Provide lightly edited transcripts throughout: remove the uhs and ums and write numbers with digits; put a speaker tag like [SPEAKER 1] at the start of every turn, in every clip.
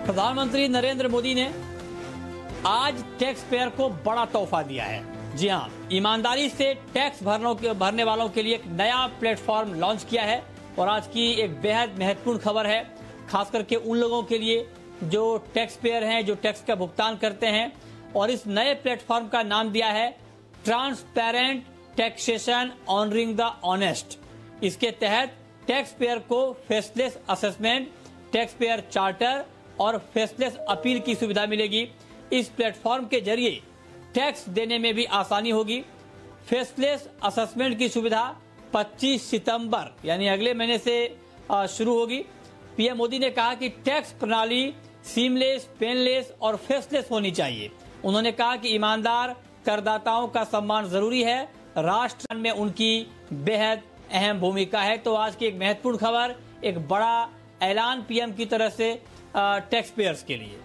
[SPEAKER 1] प्रधानमंत्री नरेंद्र मोदी ने आज टैक्स पेयर को बड़ा तोहफा दिया है। जी हां, ईमानदारी से टैक्स भरने वालों के लिए एक नया प्लेटफॉर्म लॉन्च किया है और आज की एक बेहद महत्वपूर्ण खबर है, खास करके उन लोगों के लिए जो टैक्स पेयर हैं, जो टैक्स का भुगतान करते हैं। और इस नए प्लेटफॉर्म का नाम दिया है transparent taxation honouring the honest. इसके तहत टैक्स पेयर को faceless assessment, tax payer charter और फेसलेस अपील की सुविधा मिलेगी। इस प्लेटफॉर्म के जरिए टैक्स देने में भी आसानी होगी। फेसलेस असेसमेंट की सुविधा 25 सितंबर यानी अगले महीने से शुरू होगी। पीएम मोदी ने कहा कि टैक्स प्रणाली सीमलेस, पेनलेस और फेसलेस होनी चाहिए। उन्होंने कहा कि ईमानदार करदाताओं का सम्मान जरूरी है, राष्ट्र में उनकी बेहद अहम भूमिका है। तो आज की एक महत्वपूर्ण खबर, एक बड़ा ऐलान पीएम की तरफ से टैक्स पेयर्स के लिए।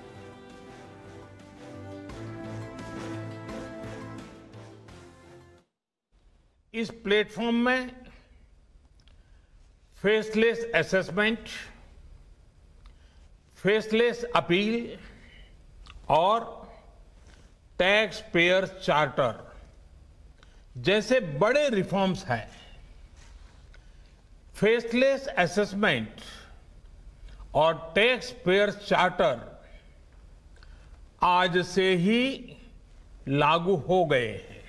[SPEAKER 2] इस प्लेटफॉर्म में फेसलेस असेसमेंट, फेसलेस अपील और टैक्स पेयर चार्टर जैसे बड़े रिफॉर्म्स हैं। फेसलेस असेसमेंट और टैक्स पेयर चार्टर आज से ही लागू हो गए हैं,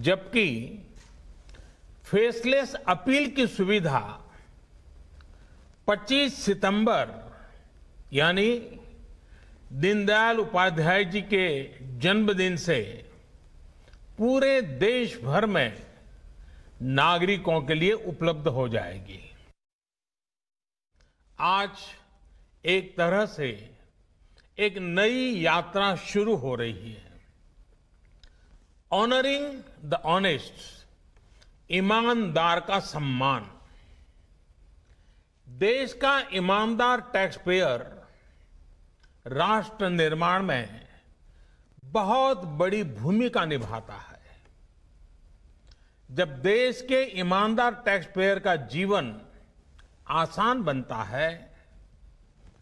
[SPEAKER 2] जबकि फेसलेस अपील की सुविधा 25 सितंबर यानी दीनदयाल उपाध्याय जी के जन्मदिन से पूरे देश भर में नागरिकों के लिए उपलब्ध हो जाएगी। आज एक तरह से एक नई यात्रा शुरू हो रही है। ऑनरिंग द ऑनेस्ट, ईमानदार का सम्मान। देश का ईमानदार टैक्स पेयर राष्ट्र निर्माण में बहुत बड़ी भूमिका निभाता है। जब देश के ईमानदार टैक्स पेयर का जीवन आसान बनता है,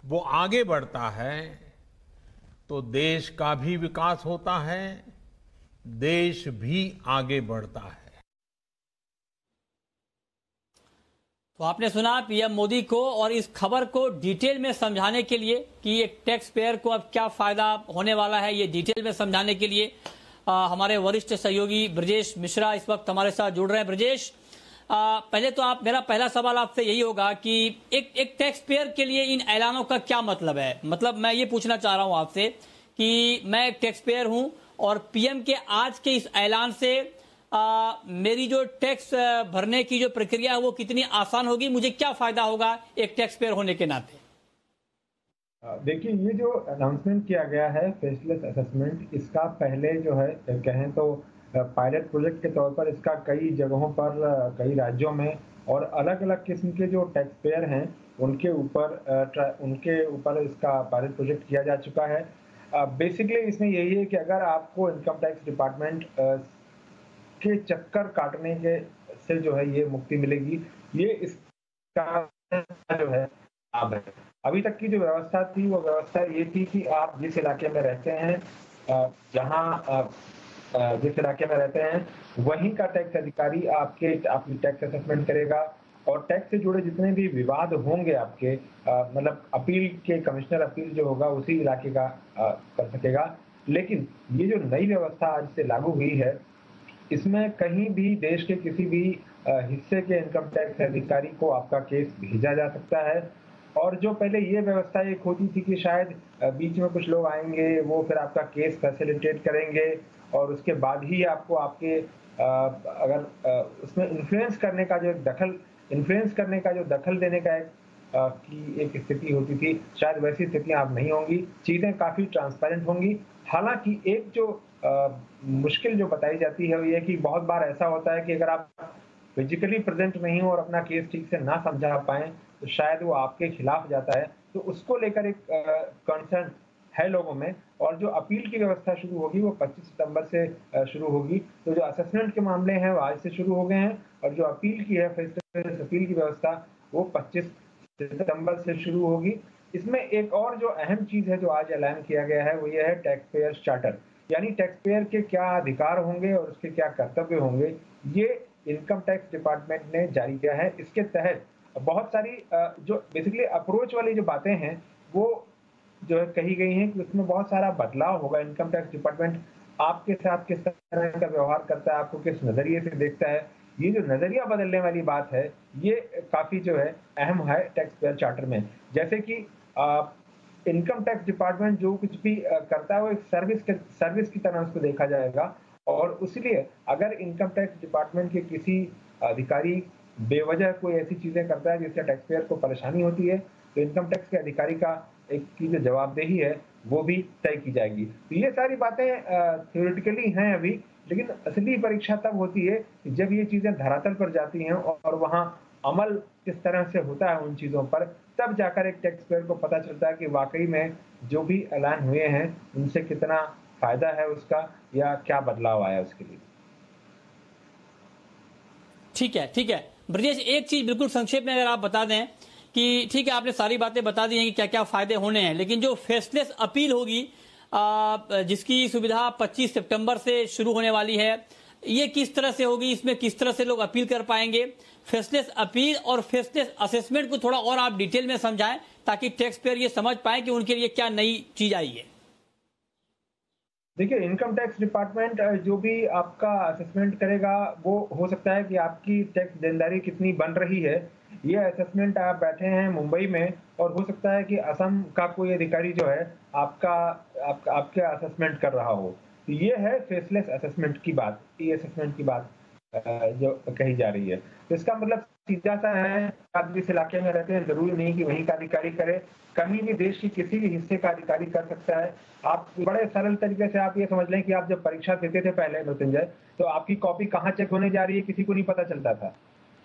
[SPEAKER 2] वो आगे बढ़ता है, तो देश का भी विकास होता है, देश भी आगे बढ़ता है।
[SPEAKER 1] तो आपने सुना पीएम मोदी को, और इस खबर को डिटेल में समझाने के लिए कि एक टैक्स पेयर को अब क्या फायदा होने वाला है, ये डिटेल में समझाने के लिए हमारे वरिष्ठ सहयोगी ब्रजेश मिश्रा इस वक्त हमारे साथ जुड़ रहे हैं। ब्रजेश, पहले तो मेरा पहला सवाल आपसे यही होगा कि एक टैक्स पेयर के लिए इन ऐलानों का क्या मतलब है। मतलब मैं ये पूछना चाह रहा हूं आपसे कि मैं एक टैक्स पेयर हूं और पीएम के आज के इस ऐलान से मेरी जो टैक्स भरने की जो प्रक्रिया है वो कितनी आसान होगी, मुझे क्या फायदा होगा एक टैक्स पेयर होने के नाते।
[SPEAKER 3] देखिए, ये जो अनाउंसमेंट किया गया है फेसलेस असेसमेंट, इसका पहले जो है कहें तो पायलट प्रोजेक्ट के तौर पर इसका कई जगहों पर, कई राज्यों में और अलग अलग किस्म के जो टैक्स पेयर हैं उनके ऊपर इसका पायलट प्रोजेक्ट किया जा चुका है। बेसिकली इसमें यही है कि अगर आपको इनकम टैक्स डिपार्टमेंट के चक्कर काटने के से जो है ये मुक्ति मिलेगी, ये इसका जो है लाभ है। अभी तक की जो व्यवस्था थी वो व्यवस्था ये थी कि आप जिस इलाके में रहते हैं, जिस इलाके में रहते हैं वहीं का टैक्स अधिकारी आपकी टैक्स असेसमेंट करेगा और टैक्स से जुड़े जितने भी विवाद होंगे आपके, मतलब अपील के कमिश्नर अपील जो होगा उसी इलाके का कर सकेगा। लेकिन ये जो नई व्यवस्था आज से लागू हुई है, इसमें कहीं भी देश के किसी भी हिस्से के इनकम टैक्स अधिकारी को आपका केस भेजा जा सकता है। और जो पहले ये व्यवस्था एक होती थी कि शायद बीच में कुछ लोग आएंगे, वो फिर आपका केस फैसिलिटेट करेंगे और उसके बाद ही आपको आपके उसमें इन्फ्लुएंस करने का जो दखल देने का एक स्थिति होती थी, शायद वैसी स्थितियां अब नहीं होंगी। चीजें काफी ट्रांसपेरेंट होंगी। हालांकि एक जो मुश्किल जो बताई जाती है वो ये कि बहुत बार ऐसा होता है कि अगर आप फिजिकली प्रेजेंट नहीं हो और अपना केस ठीक से ना समझा पाएं तो शायद वो आपके खिलाफ जाता है। तो उसको लेकर एक कंसर्न है लोगों में। और जो अपील की व्यवस्था शुरू होगी वो 25 सितंबर से शुरू होगी। तो जो असेसमेंट के मामले हैं वो आज से शुरू हो गए हैं और जो अपील की है, फेस टू फेस अपील की व्यवस्था, वो 25 सितंबर से शुरू होगी। इसमें एक और जो अहम चीज है जो आज ऐलान किया गया है वो ये है टैक्स पेयर चार्टर, यानी टैक्स पेयर के क्या अधिकार होंगे और उसके क्या कर्तव्य होंगे, ये इनकम टैक्स डिपार्टमेंट ने जारी किया है। इसके तहत बहुत सारी जो बेसिकली अप्रोच वाली जो बातें हैं वो जो है कही गई हैं कि उसमें बहुत सारा बदलाव होगा। इनकम टैक्स डिपार्टमेंट आपके साथ किस तरह का व्यवहार करता है, आपको किस नजरिए से देखता है, ये जो नजरिया बदलने वाली बात है ये काफी जो है अहम है टैक्स पेयर चार्टर में। जैसे कि इनकम टैक्स डिपार्टमेंट जो कुछ भी करता है वो एक सर्विस की तरह उसको देखा जाएगा, और इसलिए अगर इनकम टैक्स डिपार्टमेंट के किसी अधिकारी बेवजह कोई ऐसी चीजें करता है जिससे टैक्स पेयर को परेशानी होती है तो इनकम टैक्स के अधिकारी का एक की जो जवाबदेही है वो भी तय की जाएगी। तो ये सारी बातें थ्योरेटिकली हैं अभी, लेकिन असली परीक्षा तब होती है जब ये चीजें धरातल पर जाती हैं और वहां अमल किस तरह से होता है उन चीजों पर, तब जाकर एक टैक्स पेयर को पता चलता है कि वाकई में जो भी ऐलान हुए हैं उनसे कितना फायदा है उसका या क्या बदलाव आया उसके लिए।
[SPEAKER 1] ठीक है ब्रजेश, एक चीज बिल्कुल संक्षेप में अगर आप बता दें कि ठीक है आपने सारी बातें बता दी हैं कि क्या क्या फायदे होने हैं, लेकिन जो फेसलेस अपील होगी जिसकी सुविधा 25 सितंबर से शुरू होने वाली है, ये किस तरह से होगी, इसमें किस तरह से लोग अपील कर पाएंगे? फेसलेस अपील और फेसलेस असेसमेंट को थोड़ा और आप डिटेल में समझाएं ताकि टैक्स पेयर ये समझ पाए कि उनके लिए क्या नई चीज आई है।
[SPEAKER 3] देखिए, इनकम टैक्स डिपार्टमेंट जो भी आपका असेसमेंट करेगा वो हो सकता है कि आपकी टैक्स देनदारी कितनी बन रही है। ये असेसमेंट आप बैठे हैं मुंबई में और हो सकता है कि असम का कोई अधिकारी जो है आपके असेसमेंट कर रहा हो। तो ये है फेसलेस असेसमेंट की बात, ई असेसमेंट की बात जो कही जा रही है। तो इसका मतलब सीधा सा है, आप जिस इलाके में रहते हैं जरूरी नहीं कि वहीं का अधिकारी करे, कहीं भी देश की किसी भी हिस्से का अधिकारी कर सकता है। आप बड़े सरल तरीके से आप ये समझ लें कि आप जब परीक्षा देते थे पहले मृत्युंजय, तो आपकी कॉपी कहाँ चेक होने जा रही है किसी को नहीं पता चलता था,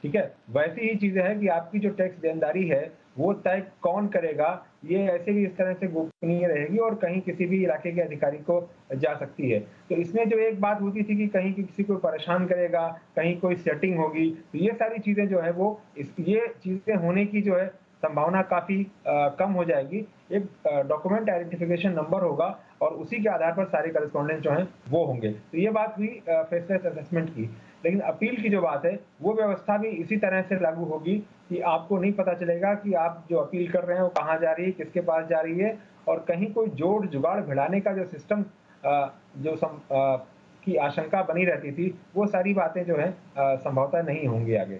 [SPEAKER 3] ठीक है। वैसी ही चीजें है कि आपकी जो टैक्स देनदारी है वो तय कौन करेगा, ये ऐसे भी इस तरह से गोपनीय रहेगी और कहीं किसी भी इलाके के अधिकारी को जा सकती है। तो इसमें जो एक बात होती थी कि कहीं किसी को परेशान करेगा, कहीं कोई सेटिंग होगी, तो ये सारी चीजें जो है वो ये चीजें होने की जो है संभावना काफी कम हो जाएगी। एक डॉक्यूमेंट आइडेंटिफिकेशन नंबर होगा और उसी के आधार पर सारे करस्पॉन्डेंस जो हैं वो होंगे। तो ये बात हुई फेसलेस असेसमेंट की। लेकिन अपील की जो बात है वो व्यवस्था भी इसी तरह से लागू होगी कि आपको नहीं पता चलेगा कि आप जो अपील कर रहे हैं वो कहाँ जा रही है, किसके पास जा रही है, और कहीं कोई जोड़ जुगाड़ भिड़ाने का जो सिस्टम की आशंका बनी रहती थी वो सारी बातें जो है संभवतः नहीं होंगी आगे।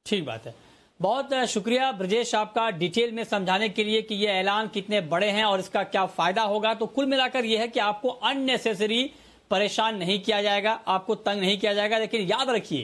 [SPEAKER 1] ठीक बात है, बहुत शुक्रिया ब्रजेश आपका डिटेल में समझाने के लिए कि ये ऐलान कितने बड़े हैं और इसका क्या फायदा होगा। तो कुल मिलाकर ये है कि आपको अननेसेसरी परेशान नहीं किया जाएगा, आपको तंग नहीं किया जाएगा। लेकिन याद रखिए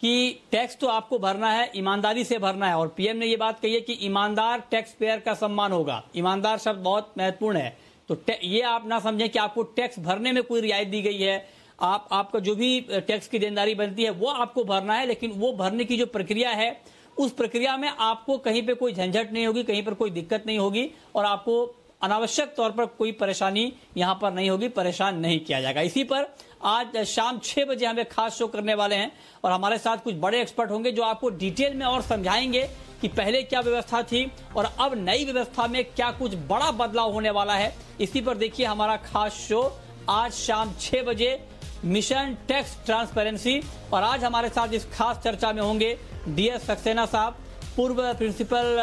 [SPEAKER 1] कि टैक्स तो आपको भरना है, ईमानदारी से भरना है, और पीएम ने ये बात कही है कि ईमानदार टैक्स पेयर का सम्मान होगा। ईमानदार शब्द बहुत महत्वपूर्ण है। तो ये आप ना समझें कि आपको टैक्स भरने में कोई रियायत दी गई है। आपका जो भी टैक्स की देनदारी बनती है वो आपको भरना है, लेकिन वो भरने की जो प्रक्रिया है उस प्रक्रिया में आपको कहीं पे कोई झंझट नहीं होगी, कहीं पर कोई दिक्कत नहीं होगी और आपको अनावश्यक तौर पर कोई परेशानी यहां पर नहीं होगी, परेशान नहीं किया जाएगा। इसी पर आज शाम 6 बजे हमें खास शो करने वाले हैं और हमारे साथ कुछ बड़े एक्सपर्ट होंगे जो आपको डिटेल में और समझाएंगे कि पहले क्या व्यवस्था थी और अब नई व्यवस्था में क्या कुछ बड़ा बदलाव होने वाला है। इसी पर देखिए हमारा खास शो आज शाम 6 बजे, मिशन टैक्स ट्रांसपेरेंसी। और आज हमारे साथ इस खास चर्चा में होंगे DS सक्सेना साहब, पूर्व प्रिंसिपल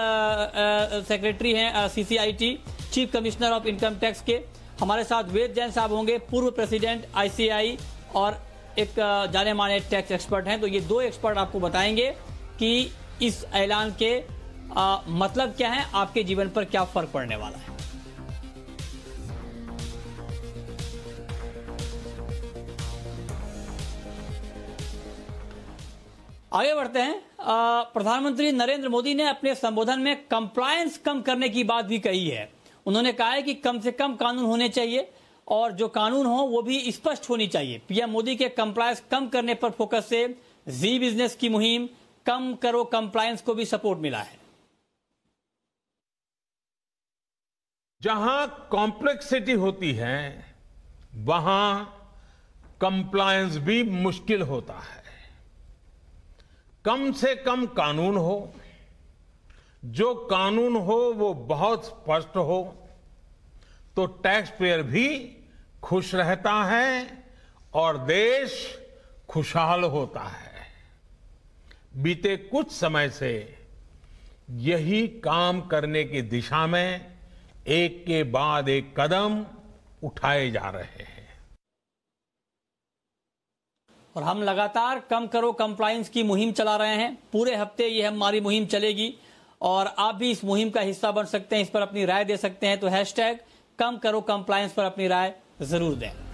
[SPEAKER 1] सेक्रेटरी हैं CCIT, chief commissioner of income tax के। हमारे साथ वेद जैन साहब होंगे, पूर्व प्रेसिडेंट ICAI और एक जाने माने टैक्स एक्सपर्ट हैं। तो ये दो एक्सपर्ट आपको बताएंगे कि इस ऐलान के मतलब क्या है, आपके जीवन पर क्या फर्क पड़ने वाला है। आगे बढ़ते हैं। प्रधानमंत्री नरेंद्र मोदी ने अपने संबोधन में कंप्लायंस कम करने की बात भी कही है। उन्होंने कहा है कि कम से कम कानून होने चाहिए और जो कानून हो वो भी स्पष्ट होनी चाहिए। पीएम मोदी के कंप्लायंस कम करने पर फोकस से जी बिजनेस की मुहिम कम करो कंप्लायंस को भी सपोर्ट मिला है।
[SPEAKER 2] जहां कॉम्प्लेक्सिटी होती है वहां कंप्लायंस भी मुश्किल होता है। कम से कम कानून हो, जो कानून हो वो बहुत स्पष्ट हो तो टैक्स पेयर भी खुश रहता है और देश खुशहाल होता है। बीते कुछ समय से यही काम करने की दिशा में एक के बाद एक कदम उठाए जा रहे हैं
[SPEAKER 1] और हम लगातार कम करो कंप्लायंस की मुहिम चला रहे हैं। पूरे हफ्ते ये हमारी मुहिम चलेगी और आप भी इस मुहिम का हिस्सा बन सकते हैं, इस पर अपनी राय दे सकते हैं। तो # कम करो कंप्लायंस पर अपनी राय जरूर दें।